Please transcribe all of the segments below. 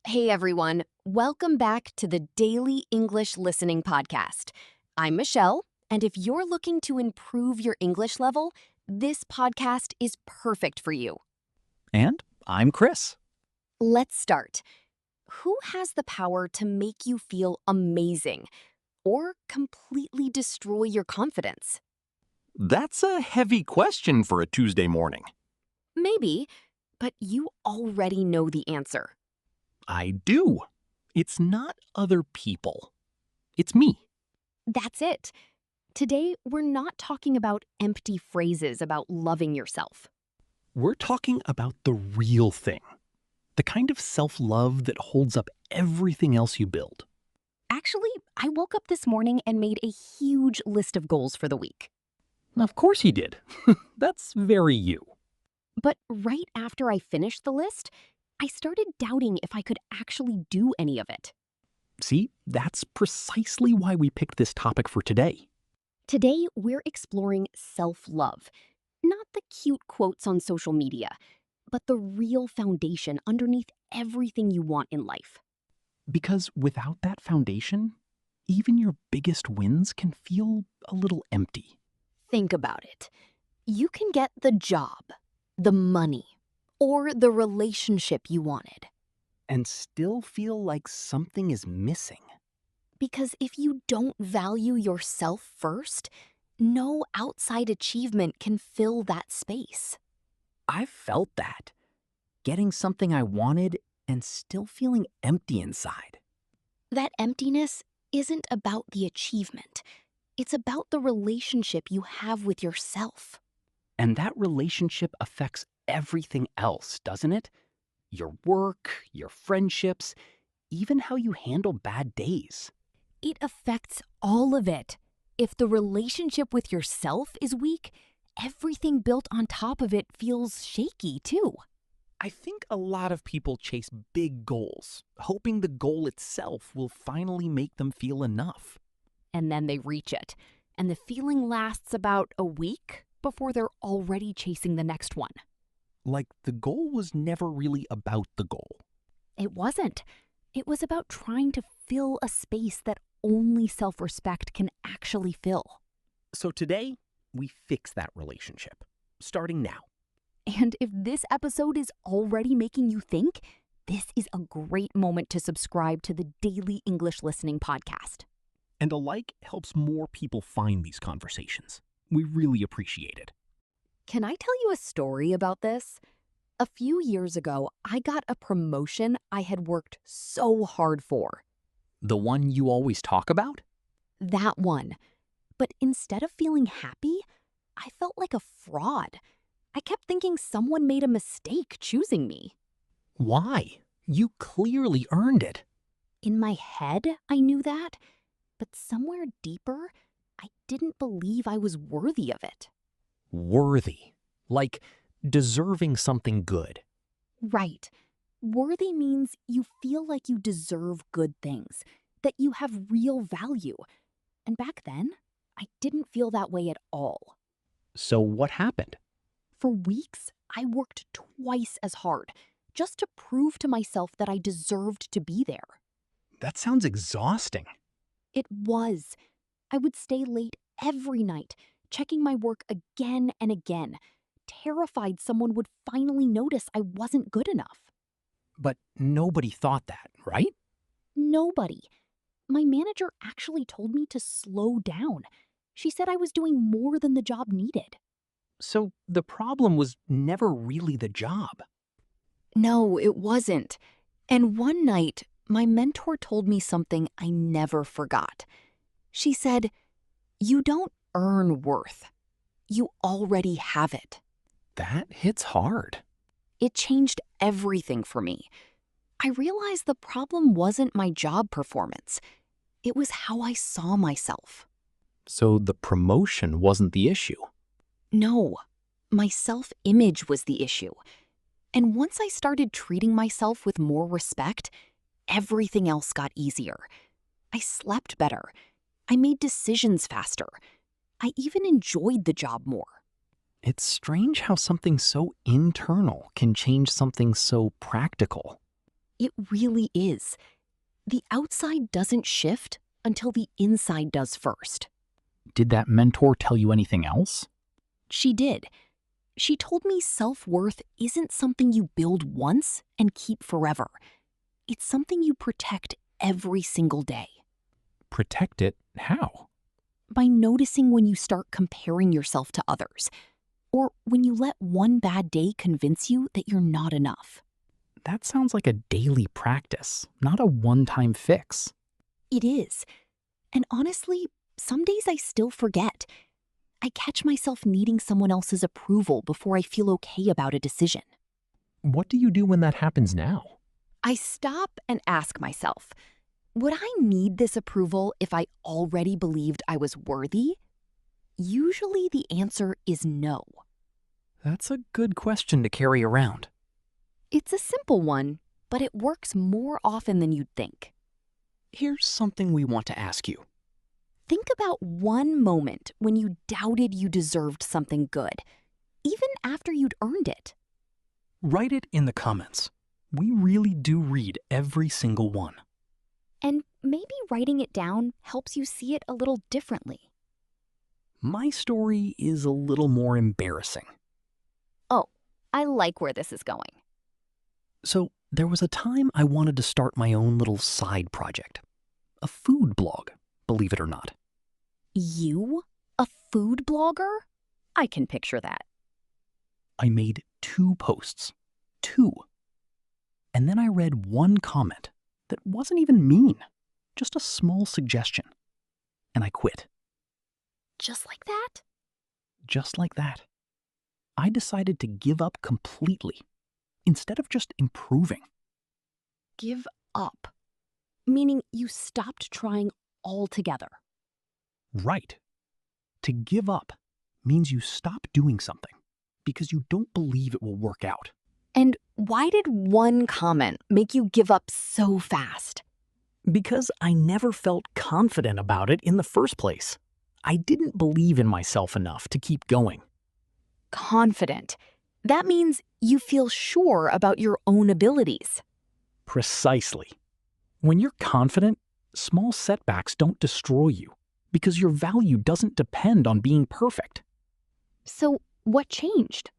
Hey everyone, welcome back to the Daily English Listening Podcast. I'm Michelle, and if you're looking to improve your English level, this podcast is perfect for you. And I'm Chris. Let's start. Who has the power to make you feel amazing or completely destroy your confidence? That's a heavy question for a Tuesday morning. Maybe, but you already know the answer. I do. It's not other people. It's me. That's it. Today, we're not talking about empty phrases about loving yourself. We're talking about the real thing. The kind of self-love that holds up everything else you build. Actually, I woke up this morning and made a huge list of goals for the week. Of course you did. That's very you. But right after I finished the list, I started doubting if I could actually do any of it. See, that's precisely why we picked this topic for today. Today, we're exploring self-love. Not the cute quotes on social media, but the real foundation underneath everything you want in life. Because without that foundation, even your biggest wins can feel a little empty. Think about it. You can get the job, the money, or the relationship you wanted. And still feel like something is missing. Because if you don't value yourself first, no outside achievement can fill that space. I've felt that. Getting something I wanted and still feeling empty inside. That emptiness isn't about the achievement. It's about the relationship you have with yourself. And that relationship affects everything else, doesn't it? Your work, your friendships, even how you handle bad days. It affects all of it. If the relationship with yourself is weak, everything built on top of it feels shaky too. I think a lot of people chase big goals, hoping the goal itself will finally make them feel enough. And then they reach it, and the feeling lasts about a week before they're already chasing the next one. Like the goal was never really about the goal. It wasn't. It was about trying to fill a space that only self-respect can actually fill. So today, we fix that relationship, starting now. And if this episode is already making you think, this is a great moment to subscribe to the Daily English Listening Podcast. And a like helps more people find these conversations. We really appreciate it. Can I tell you a story about this? A few years ago, I got a promotion I had worked so hard for. The one you always talk about? That one. But instead of feeling happy, I felt like a fraud. I kept thinking someone made a mistake choosing me. Why? You clearly earned it. In my head, I knew that. But somewhere deeper, I didn't believe I was worthy of it. Worthy. Like deserving something good. Right. Worthy means you feel like you deserve good things, that you have real value. And back then, I didn't feel that way at all. So what happened? For weeks, I worked twice as hard, just to prove to myself that I deserved to be there. That sounds exhausting. It was. I would stay late every night, checking my work again and again, terrified someone would finally notice I wasn't good enough. But nobody thought that, right? Nobody. My manager actually told me to slow down. She said I was doing more than the job needed. So the problem was never really the job. No, it wasn't. And one night, my mentor told me something I never forgot. She said, "You don't earn worth. You already have it." That hits hard. It changed everything for me. I realized the problem wasn't my job performance. It was how I saw myself. So the promotion wasn't the issue. No, my self-image was the issue. And once I started treating myself with more respect, everything else got easier. I slept better. I made decisions faster. I even enjoyed the job more. It's strange how something so internal can change something so practical. It really is. The outside doesn't shift until the inside does first. Did that mentor tell you anything else? She did. She told me self-worth isn't something you build once and keep forever. It's something you protect every single day. Protect it? How? By noticing when you start comparing yourself to others, or when you let one bad day convince you that you're not enough. That sounds like a daily practice, not a one-time fix. It is. And honestly, some days I still forget. I catch myself needing someone else's approval before I feel okay about a decision. What do you do when that happens now? I stop and ask myself, would I need this approval if I already believed I was worthy? Usually the answer is no. That's a good question to carry around. It's a simple one, but it works more often than you'd think. Here's something we want to ask you. Think about one moment when you doubted you deserved something good, even after you'd earned it. Write it in the comments. We really do read every single one. And maybe writing it down helps you see it a little differently. My story is a little more embarrassing. Oh, I like where this is going. So, there was a time I wanted to start my own little side project. A food blog, believe it or not. You? A food blogger? I can picture that. I made 2 posts. 2. And then I read one comment that wasn't even mean, just a small suggestion. And I quit. Just like that? Just like that. I decided to give up completely, instead of just improving. Give up. Meaning you stopped trying altogether. Right. To give up means you stop doing something because you don't believe it will work out. And why did one comment make you give up so fast? Because I never felt confident about it in the first place. I didn't believe in myself enough to keep going. Confident. That means you feel sure about your own abilities. Precisely. When you're confident, small setbacks don't destroy you because your value doesn't depend on being perfect. So what changed?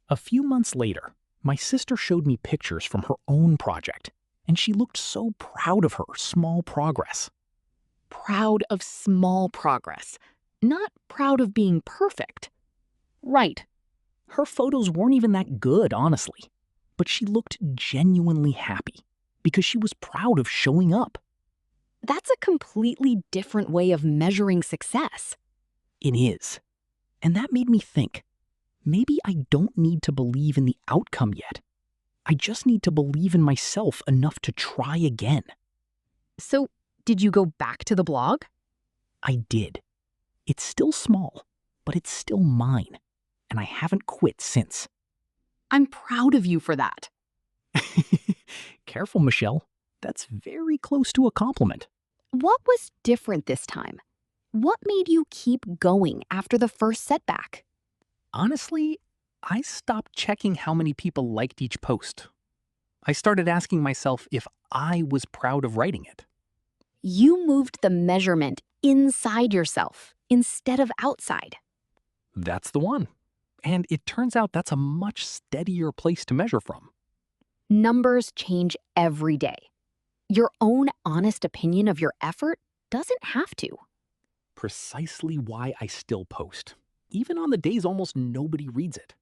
A few months later, my sister showed me pictures from her own project, and she looked so proud of her small progress. Proud of small progress, not proud of being perfect. Right. Her photos weren't even that good, honestly, but she looked genuinely happy because she was proud of showing up. That's a completely different way of measuring success. It is. And that made me think, maybe I don't need to believe in the outcome yet. I just need to believe in myself enough to try again. So, did you go back to the blog? I did. It's still small, but it's still mine, and I haven't quit since. I'm proud of you for that. Careful, Michelle. That's very close to a compliment. What was different this time? What made you keep going after the first setback? Honestly, I stopped checking how many people liked each post. I started asking myself if I was proud of writing it. You moved the measurement inside yourself instead of outside. That's the one. And it turns out that's a much steadier place to measure from. Numbers change every day. Your own honest opinion of your effort doesn't have to. Precisely why I still post, even on the days almost nobody reads it.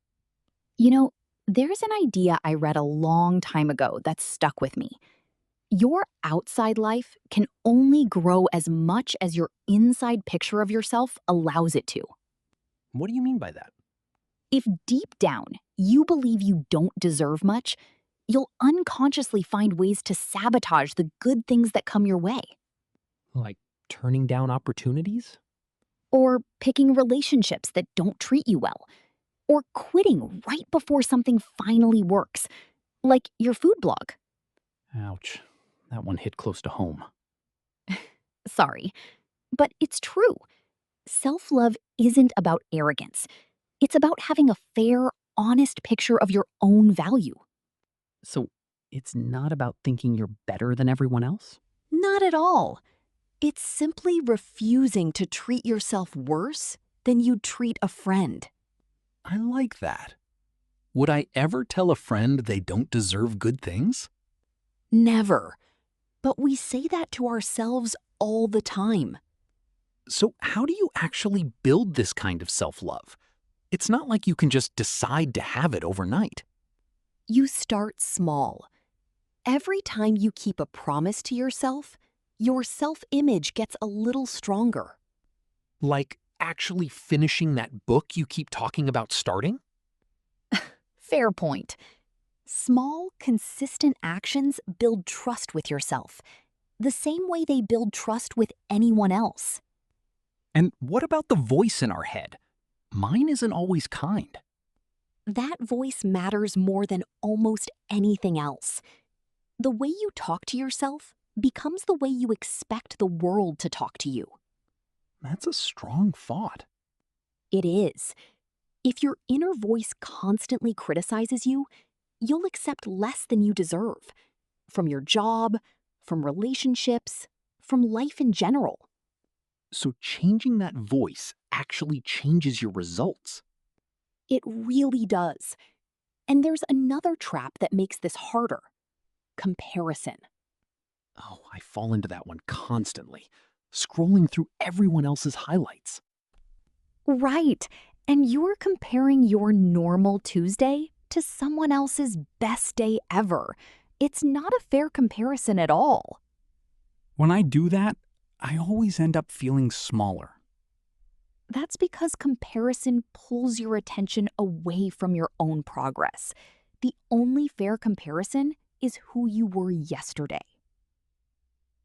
You know, there's an idea I read a long time ago that stuck with me. Your outside life can only grow as much as your inside picture of yourself allows it to. What do you mean by that? If deep down you believe you don't deserve much, you'll unconsciously find ways to sabotage the good things that come your way. Like turning down opportunities? Or picking relationships that don't treat you well. Or quitting right before something finally works, like your food blog. Ouch. That one hit close to home. Sorry, but it's true. Self-love isn't about arrogance. It's about having a fair, honest picture of your own value. So, It's not about thinking you're better than everyone else? Not at all. It's simply refusing to treat yourself worse than you'd treat a friend. I like that. Would I ever tell a friend they don't deserve good things? Never. But we say that to ourselves all the time. So, how do you actually build this kind of self-love? It's not like you can just decide to have it overnight. You start small. Every time you keep a promise to yourself, your self-image gets a little stronger. Like actually finishing that book you keep talking about starting? Fair point. Small, consistent actions build trust with yourself, the same way they build trust with anyone else. And what about the voice in our head? Mine isn't always kind. That voice matters more than almost anything else. The way you talk to yourself becomes the way you expect the world to talk to you. That's a strong thought. It is. If your inner voice constantly criticizes you, you'll accept less than you deserve. From your job, from relationships, from life in general. So changing that voice actually changes your results. It really does. And there's another trap that makes this harder. Comparison. Oh, I fall into that one constantly, scrolling through everyone else's highlights. Right. And you're comparing your normal Tuesday to someone else's best day ever. It's not a fair comparison at all. When I do that, I always end up feeling smaller. That's because comparison pulls your attention away from your own progress. The only fair comparison is who you were yesterday.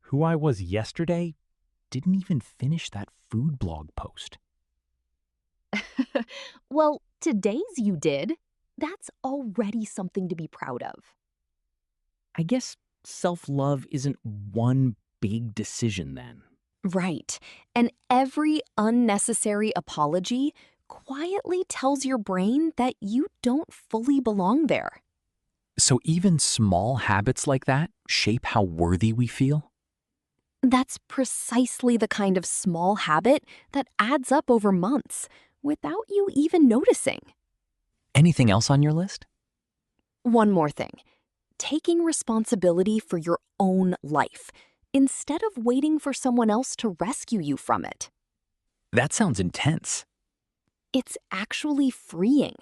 Who I was yesterday didn't even finish that food blog post. Well, today's you did. That's already something to be proud of. I guess self-love isn't one big decision then. Right. And every unnecessary apology quietly tells your brain that you don't fully belong there. So even small habits like that shape how worthy we feel? That's precisely the kind of small habit that adds up over months without you even noticing. Anything else on your list? One more thing. Taking responsibility for your own life instead of waiting for someone else to rescue you from it. That sounds intense. It's actually freeing.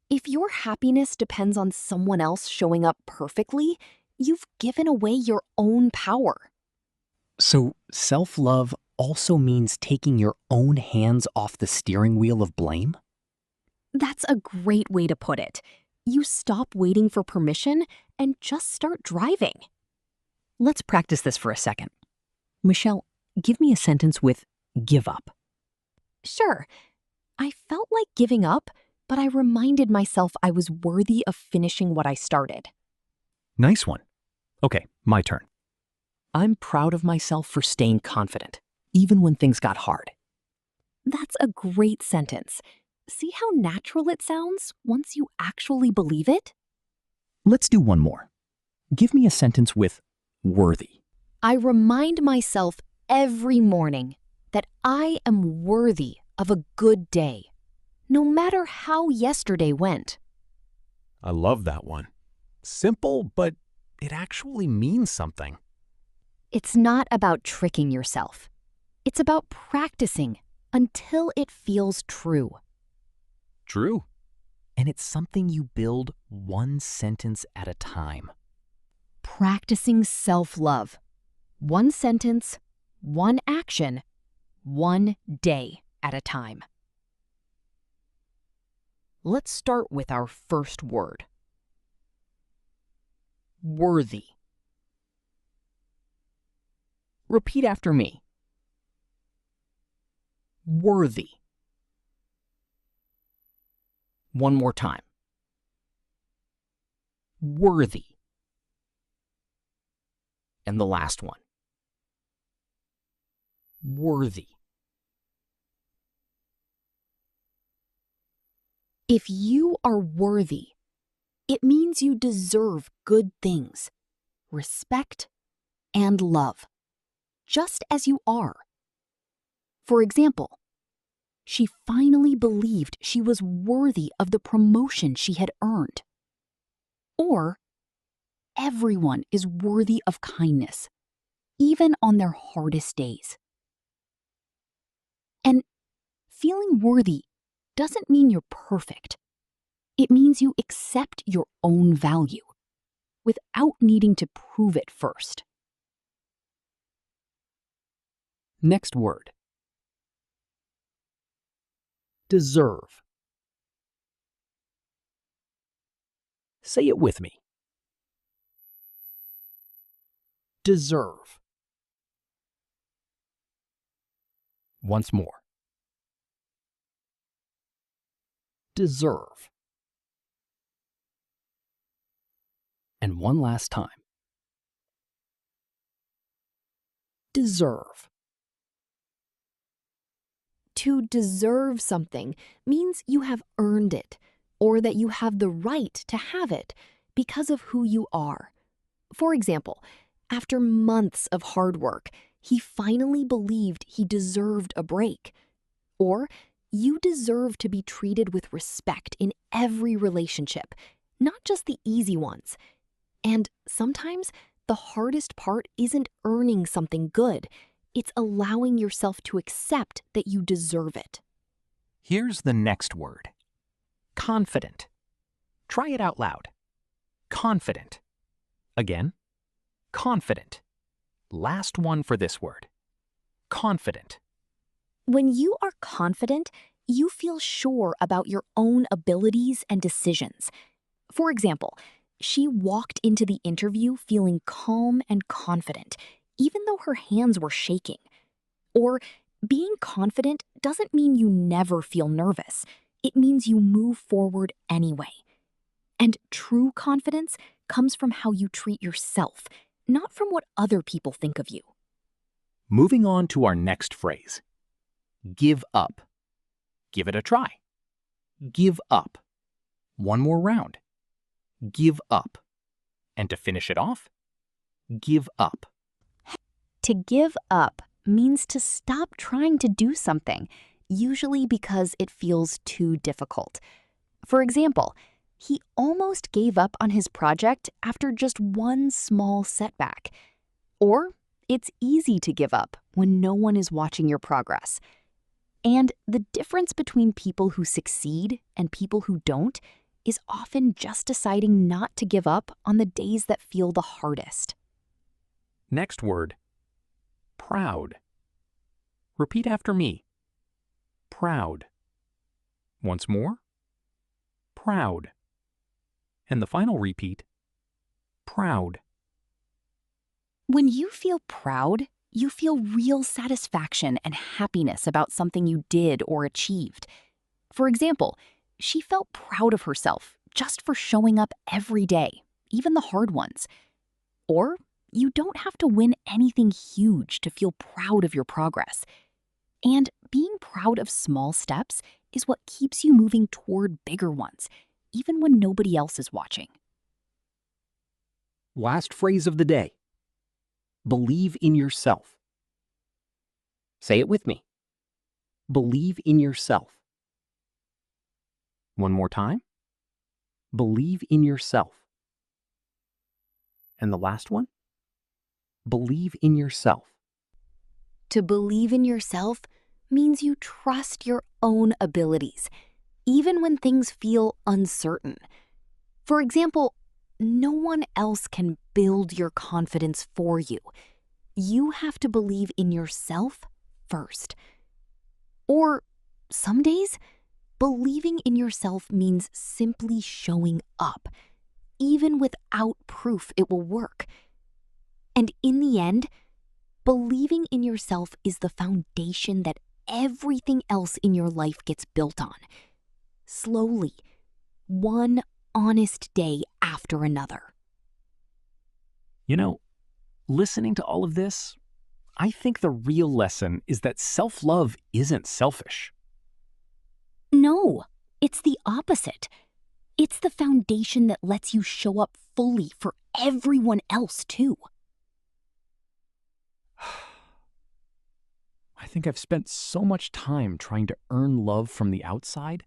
If your happiness depends on someone else showing up perfectly, you've given away your own power. So self-love also means taking your own hands off the steering wheel of blame? That's a great way to put it. You stop waiting for permission and just start driving. Let's practice this for a second. Michelle, give me a sentence with give up. Sure, I felt like giving up, but I reminded myself I was worthy of finishing what I started. Nice one. Okay, my turn. I'm proud of myself for staying confident, even when things got hard. That's a great sentence. See how natural it sounds once you actually believe it? Let's do one more. Give me a sentence with worthy. I remind myself every morning that I am worthy of a good day, no matter how yesterday went. I love that one. Simple, but it actually means something. It's not about tricking yourself. It's about practicing until it feels true. True. And it's something you build one sentence at a time. Practicing self-love. One sentence, one action, one day at a time. Let's start with our first word. Worthy. Repeat after me. Worthy. One more time. Worthy. And the last one. Worthy. If you are worthy, It means you deserve good things, respect, and love, just as you are. For example, she finally believed she was worthy of the promotion she had earned. Or, everyone is worthy of kindness, even on their hardest days. And feeling worthy doesn't mean you're perfect. It means you accept your own value without needing to prove it first. Next word. Deserve. Say it with me. Deserve. Once more. Deserve. And one last time. Deserve. To deserve something means you have earned it, or that you have the right to have it because of who you are. For example, after months of hard work, he finally believed he deserved a break. Or, you deserve to be treated with respect in every relationship, not just the easy ones. And sometimes the hardest part isn't earning something good. It's allowing yourself to accept that you deserve it. Here's the next word. Confident. Try it out loud. Confident. Again. Confident. Last one for this word. Confident. When you are confident, you feel sure about your own abilities and decisions. For example, she walked into the interview feeling calm and confident, even though her hands were shaking. Or, being confident doesn't mean you never feel nervous. It means you move forward anyway. And true confidence comes from how you treat yourself, not from what other people think of you. Moving on to our next phrase. Give up. Give it a try. Give up. One more round. Give up. And to finish it off, give up. To give up means to stop trying to do something, usually because it feels too difficult. For example, he almost gave up on his project after just one small setback. Or it's easy to give up when no one is watching your progress. And the difference between people who succeed and people who don't is often just deciding not to give up on the days that feel the hardest. Next word. Proud. Repeat after me. Proud. Once more. Proud. And the final repeat. Proud. When you feel proud, you feel real satisfaction and happiness about something you did or achieved. For example, she felt proud of herself just for showing up every day, even the hard ones. Or you don't have to win anything huge to feel proud of your progress. And being proud of small steps is what keeps you moving toward bigger ones, even when nobody else is watching. Last phrase of the day. Believe in yourself. Say it with me. Believe in yourself. One more time. Believe in yourself. And the last one. Believe in yourself. To believe in yourself means you trust your own abilities, even when things feel uncertain. For example, no one else can build your confidence for you. You have to believe in yourself first. Or some days, believing in yourself means simply showing up, even without proof it will work. And in the end, believing in yourself is the foundation that everything else in your life gets built on. Slowly, one honest day after another. You know, listening to all of this, I think the real lesson is that self-love isn't selfish. No, it's the opposite. It's the foundation that lets you show up fully for everyone else, too. I think I've spent so much time trying to earn love from the outside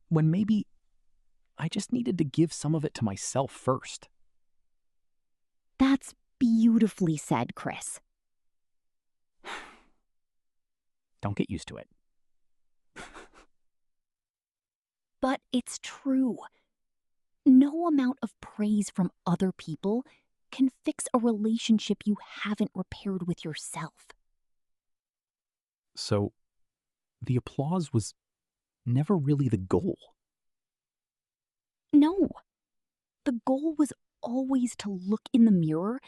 when maybe I just needed to give some of it to myself first. That's beautifully said, Chris. Don't get used to it. But it's true. No amount of praise from other people can fix a relationship you haven't repaired with yourself. So, the applause was never really the goal. No. The goal was always to look in the mirror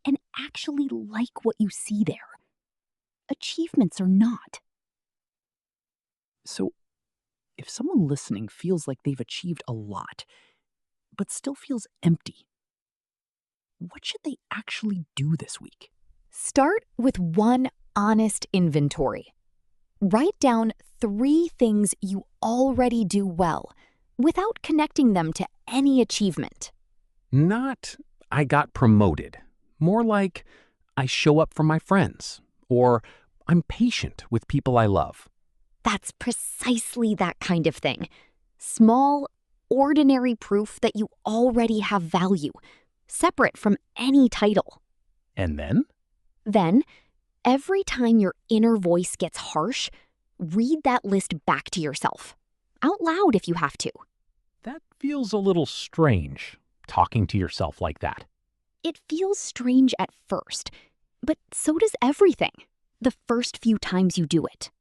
and actually like what you see there. Achievements or not. So, if someone listening feels like they've achieved a lot, but still feels empty, what should they actually do this week? Start with one honest inventory. Write down 3 things you already do well without connecting them to any achievement. Not, I got promoted. More like, I show up for my friends, or I'm patient with people I love. That's precisely that kind of thing. Small, ordinary proof that you already have value, separate from any title. And then? Then, every time your inner voice gets harsh, read that list back to yourself. Out loud if you have to. That feels a little strange, talking to yourself like that. It feels strange at first, but so does everything. The first few times you do it.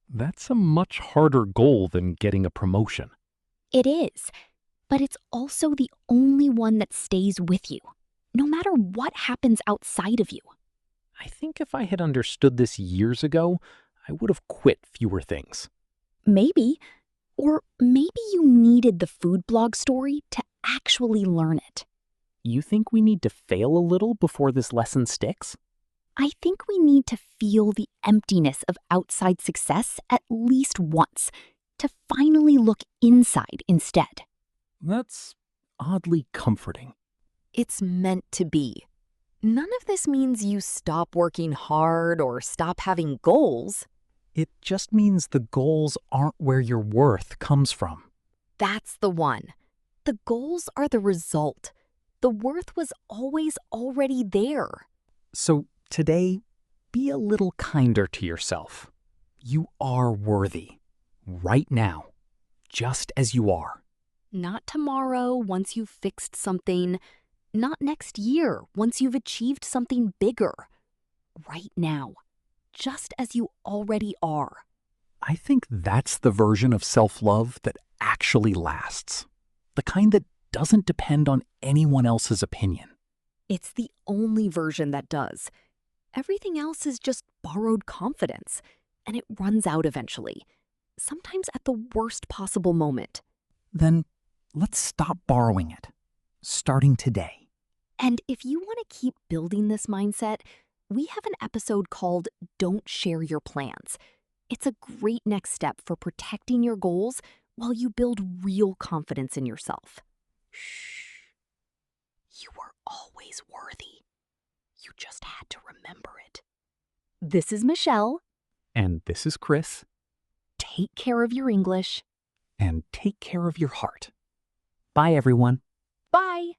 That's a much harder goal than getting a promotion. It is, but it's also the only one that stays with you, no matter what happens outside of you. I think if I had understood this years ago, I would have quit fewer things. Maybe, or maybe you needed the food blog story to actually learn it. You think we need to fail a little before this lesson sticks? I think we need to feel the emptiness of outside success at least once to finally look inside instead. That's oddly comforting. It's meant to be. None of this means you stop working hard or stop having goals. It just means the goals aren't where your worth comes from. That's the one. The goals are the result. The worth was always already there. So today, be a little kinder to yourself. You are worthy. Right now. Just as you are. Not tomorrow once you've fixed something. Not next year once you've achieved something bigger. Right now. Just as you already are. I think that's the version of self-love that actually lasts. The kind that doesn't depend on anyone else's opinion. It's the only version that does. Everything else is just borrowed confidence, and it runs out eventually, sometimes at the worst possible moment. Then let's stop borrowing it, starting today. And if you want to keep building this mindset, we have an episode called Don't Share Your Plans. It's a great next step for protecting your goals while you build real confidence in yourself. Shh. You were always worthy. You just had to remember it. This is Michelle. And this is Chris. Take care of your English. And take care of your heart. Bye, everyone. Bye.